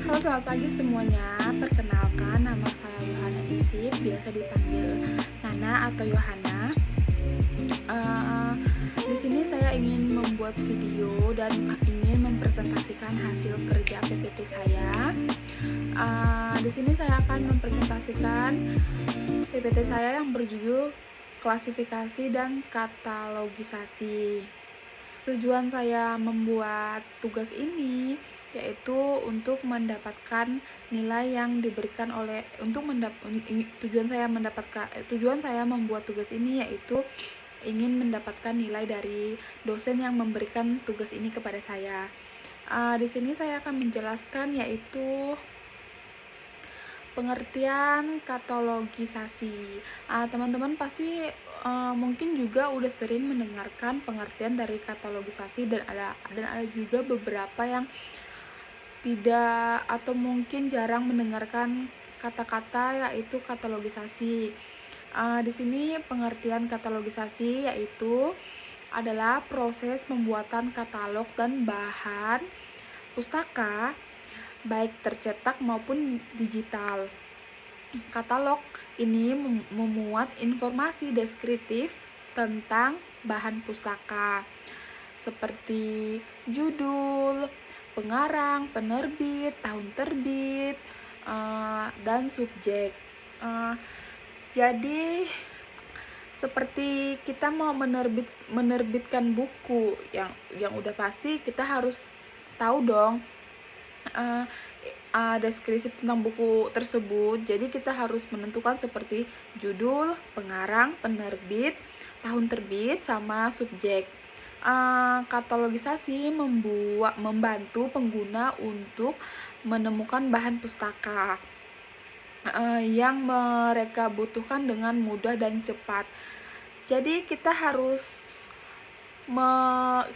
Halo, selamat pagi semuanya. Perkenalkan, nama saya Yohana Isip, biasa dipanggil Nana atau Yohana. Eh, di sini saya ingin membuat video dan ingin mempresentasikan hasil kerja PPT saya. Di sini saya akan mempresentasikan PPT saya yang berjudul klasifikasi dan katalogisasi. Tujuan saya membuat tugas ini yaitu untuk mendapatkan nilai yang diberikan oleh tujuan saya membuat tugas ini yaitu ingin mendapatkan nilai dari dosen yang memberikan tugas ini kepada saya. Di sini saya akan menjelaskan yaitu pengertian katalogisasi. Teman-teman pasti mungkin juga udah sering mendengarkan pengertian dari katalogisasi, dan ada juga beberapa yang tidak atau mungkin jarang mendengarkan kata-kata yaitu katalogisasi. Di sini pengertian katalogisasi yaitu adalah proses pembuatan katalog dan bahan pustaka baik tercetak maupun digital. Katalog ini memuat informasi deskriptif tentang bahan pustaka seperti judul, pengarang, penerbit, tahun terbit, dan subjek. Jadi seperti kita mau menerbitkan buku yang udah pasti kita harus tahu dong deskripsi tentang buku tersebut. Jadi kita harus menentukan seperti judul, pengarang, penerbit, tahun terbit, sama subjek. Katalogisasi membantu pengguna untuk menemukan bahan pustaka yang mereka butuhkan dengan mudah dan cepat. Jadi kita harus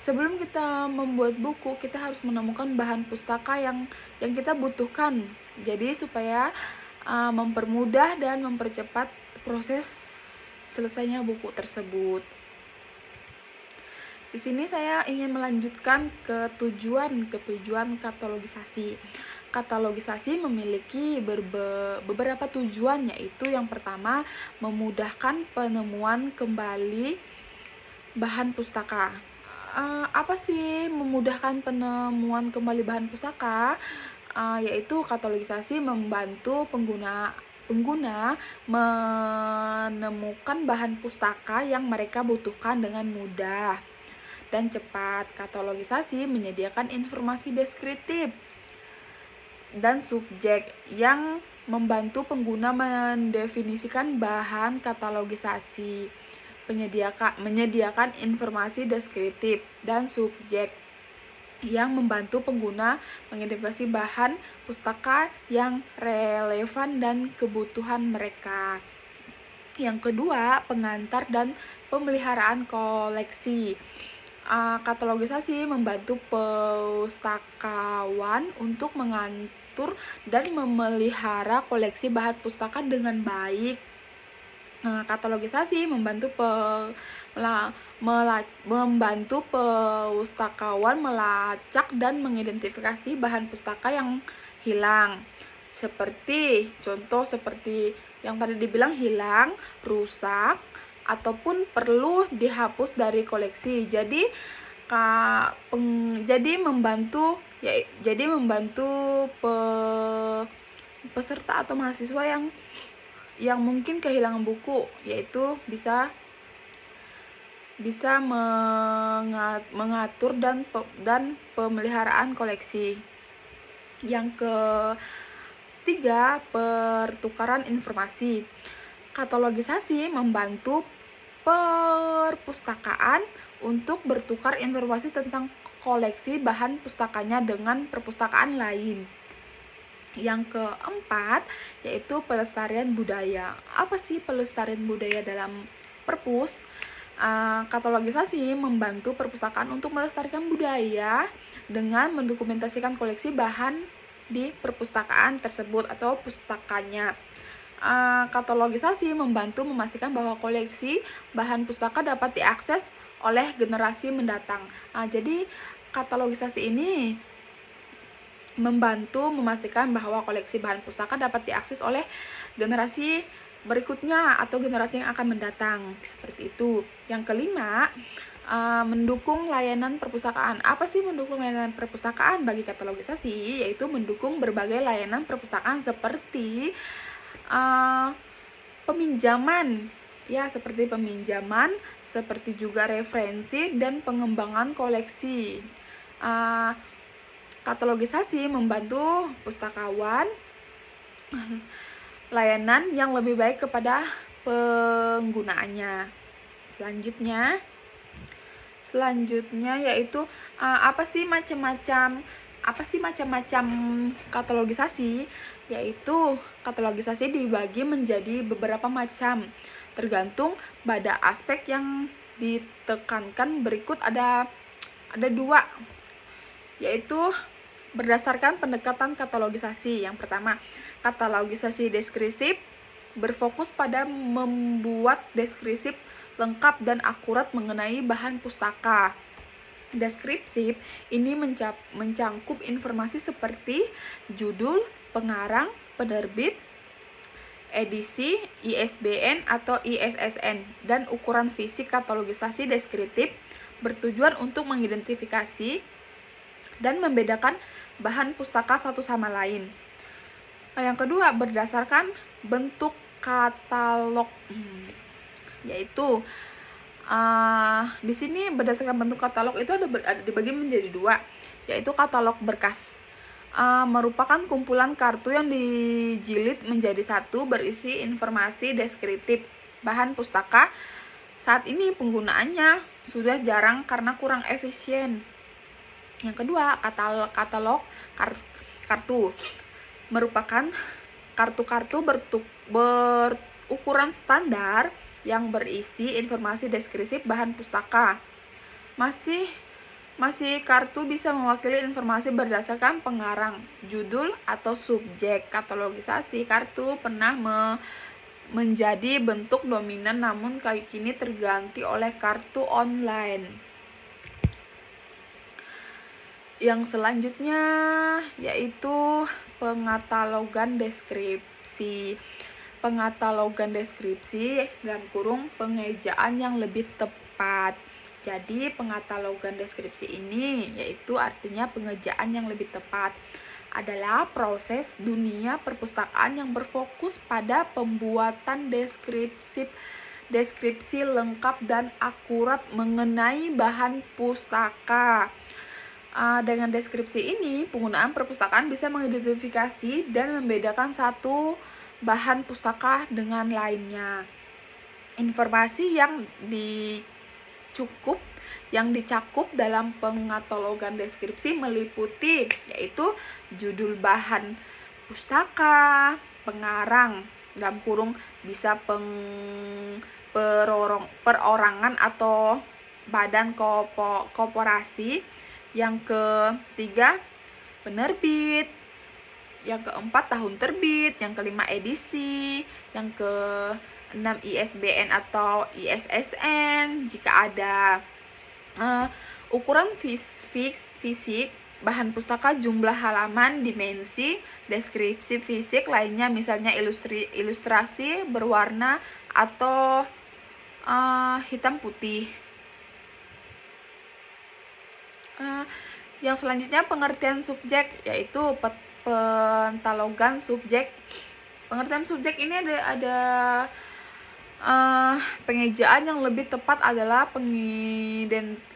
sebelum kita membuat buku, kita harus menemukan bahan pustaka yang kita butuhkan. Jadi supaya mempermudah dan mempercepat proses selesainya buku tersebut. Di sini saya ingin melanjutkan ke tujuan katalogisasi. Katalogisasi memiliki beberapa tujuan, yaitu yang pertama, memudahkan penemuan kembali bahan pustaka. Apa sih memudahkan penemuan kembali bahan pustaka? Yaitu katalogisasi membantu pengguna menemukan bahan pustaka yang mereka butuhkan dengan mudah dan cepat. Katalogisasi menyediakan informasi deskriptif dan subjek yang membantu pengguna mendefinisikan bahan katalogisasi. Menyediakan informasi deskriptif dan subjek yang membantu pengguna mengidentifikasi bahan pustaka yang relevan dan kebutuhan mereka. Yang kedua, pengantar dan pemeliharaan koleksi. Katalogisasi membantu pustakawan untuk mengatur dan memelihara koleksi bahan pustaka dengan baik. Katalogisasi membantu pustakawan melacak dan mengidentifikasi bahan pustaka yang hilang. Contoh seperti yang tadi dibilang hilang, rusak, ataupun perlu dihapus dari koleksi. Jadi membantu peserta atau mahasiswa yang mungkin kehilangan buku, yaitu bisa mengatur dan pemeliharaan koleksi. Yang ketiga, pertukaran informasi. Katalogisasi membantu perpustakaan untuk bertukar informasi tentang koleksi bahan pustakanya dengan perpustakaan lain. Yang keempat, yaitu pelestarian budaya. Apa sih pelestarian budaya dalam perpus? Katalogisasi membantu perpustakaan untuk melestarikan budaya dengan mendokumentasikan koleksi bahan di perpustakaan tersebut atau pustakanya. Katalogisasi membantu memastikan bahwa koleksi bahan pustaka dapat diakses oleh generasi mendatang. Jadi katalogisasi ini membantu memastikan bahwa koleksi bahan pustaka dapat diakses oleh generasi berikutnya atau generasi yang akan mendatang, seperti itu. Yang kelima, mendukung layanan perpustakaan. Apa sih mendukung layanan perpustakaan bagi katalogisasi? Yaitu mendukung berbagai layanan perpustakaan seperti peminjaman, ya, seperti peminjaman, seperti juga referensi dan pengembangan koleksi. Katalogisasi membantu pustakawan layanan yang lebih baik kepada penggunaannya. Selanjutnya yaitu apa sih macam-macam katalogisasi? Yaitu katalogisasi dibagi menjadi beberapa macam, tergantung pada aspek yang ditekankan. Berikut ada dua, yaitu berdasarkan pendekatan katalogisasi. Yang pertama, katalogisasi deskriptif berfokus pada membuat deskripsi lengkap dan akurat mengenai bahan pustaka. Deskriptif ini mencangkup informasi seperti judul, pengarang, penerbit, edisi, ISBN atau ISSN, dan ukuran fisik. Katalogisasi deskriptif bertujuan untuk mengidentifikasi dan membedakan bahan pustaka satu sama lain. Yang kedua, berdasarkan bentuk katalog, yaitu di sini berdasarkan bentuk katalog itu ada dibagi menjadi dua, yaitu katalog berkas. Merupakan kumpulan kartu yang dijilid menjadi satu berisi informasi deskriptif bahan pustaka. Saat ini penggunaannya sudah jarang karena kurang efisien. Yang kedua, katalog kartu merupakan kartu-kartu berukuran standar yang berisi informasi deskriptif bahan pustaka. Masih kartu bisa mewakili informasi berdasarkan pengarang, judul, atau subjek. Katalogisasi kartu pernah menjadi bentuk dominan, namun kini terganti oleh kartu online. Yang selanjutnya yaitu pengkatalogan deskripsi. Pengkatalogan deskripsi dalam kurung pengejaan yang lebih tepat. Jadi pengkatalogan deskripsi ini yaitu artinya pengejaan yang lebih tepat adalah proses dunia perpustakaan yang berfokus pada pembuatan deskripsi lengkap dan akurat mengenai bahan pustaka. Dengan deskripsi ini, penggunaan perpustakaan bisa mengidentifikasi dan membedakan satu bahan pustaka dengan lainnya. Informasi yang dicakup dalam pengkatalogan deskripsi meliputi yaitu judul bahan pustaka, pengarang, dalam kurung bisa perorangan atau badan korporasi. Yang ketiga, penerbit. Yang keempat, tahun terbit. Yang kelima, edisi. Yang keenam, ISBN atau ISSN jika ada. Ukuran fisik bahan pustaka, jumlah halaman, dimensi, deskripsi fisik lainnya, misalnya ilustrasi berwarna atau hitam putih. Yang selanjutnya pengertian subjek, yaitu pentalogan subjek. Pengertian subjek ini ada pengejaan yang lebih tepat adalah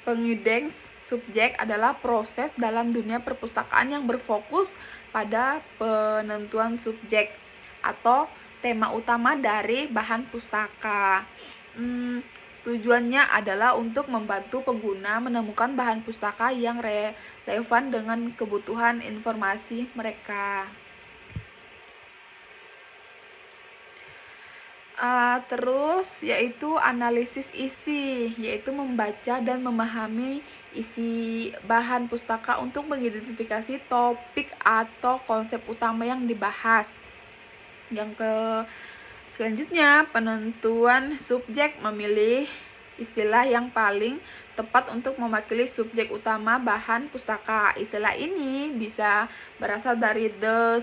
pengidents subjek adalah proses dalam dunia perpustakaan yang berfokus pada penentuan subjek atau tema utama dari bahan pustaka. Tujuannya adalah untuk membantu pengguna menemukan bahan pustaka yang relevan dengan kebutuhan informasi mereka. Terus yaitu analisis isi, yaitu membaca dan memahami isi bahan pustaka untuk mengidentifikasi topik atau konsep utama yang dibahas. Selanjutnya penentuan subjek, memilih istilah yang paling tepat untuk mewakili subjek utama bahan pustaka. Istilah ini bisa berasal dari the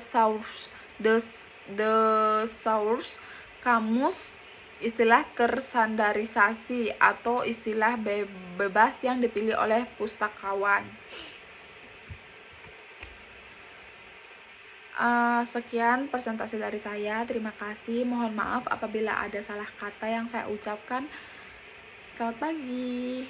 source, kamus, istilah terstandarisasi, atau istilah bebas yang dipilih oleh pustakawan. Sekian presentasi dari saya. Terima kasih. Mohon maaf apabila ada salah kata yang saya ucapkan. Selamat pagi.